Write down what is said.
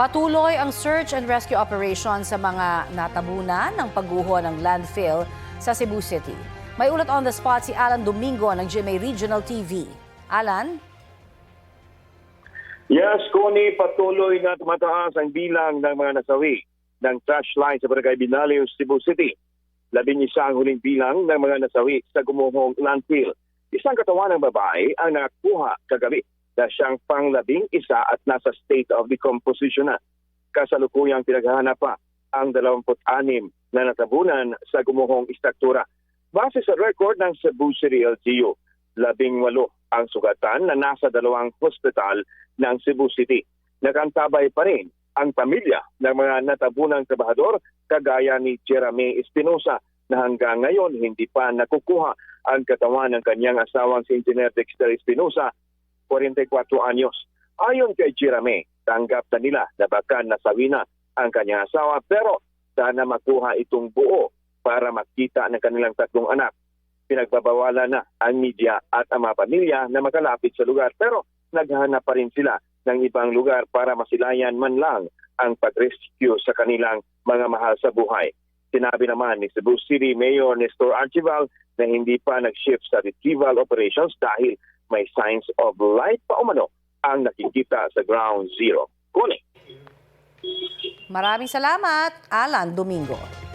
Patuloy ang search and rescue operation sa mga natabunan ng pagguho ng landfill sa Cebu City. May ulat on the spot si Alan Domingo ng GMA Regional TV. Alan? Yes, Connie, patuloy na tumataas ang bilang ng mga nasawi ng trash line sa Barangay Binaliw, Cebu City. 11 ang huling bilang ng mga nasawi sa gumuhong landfill. Isang katawan ng babae ang nakakuha kagabi na siyang pang-11 at nasa state of decomposition na. Kasalukuyang pinaghahanap pa ang 26 na natabunan sa gumuhong istruktura. Base sa record ng Cebu City LGU, 18 ang sugatan na nasa 2 hospital ng Cebu City. Nakantabay pa rin ang pamilya ng mga natabunang trabahador kagaya ni Jeremy Espinosa na hanggang ngayon hindi pa nakukuha ang katawan ng kanyang asawang si Engineer Dexter Espinosa, 44 anyos. Ayon kay Jeremy, tanggap na nila na baka nasawi na ang kanyang asawa pero sana makuha itong buo para makita ng kanilang 3 anak. Pinagbabawalan na ang media at ang mga pamilya na makalapit sa lugar pero naghahanap pa rin sila ng ibang lugar para masilayan man lang ang pag-rescue sa kanilang mga mahal sa buhay. Sinabi naman ni Cebu City Mayor Nestor Archival na hindi pa nag-shift sa retrieval operations dahil may signs of life pa umano ang nakikita sa ground zero. Kuni. Maraming salamat, Alan Domingo.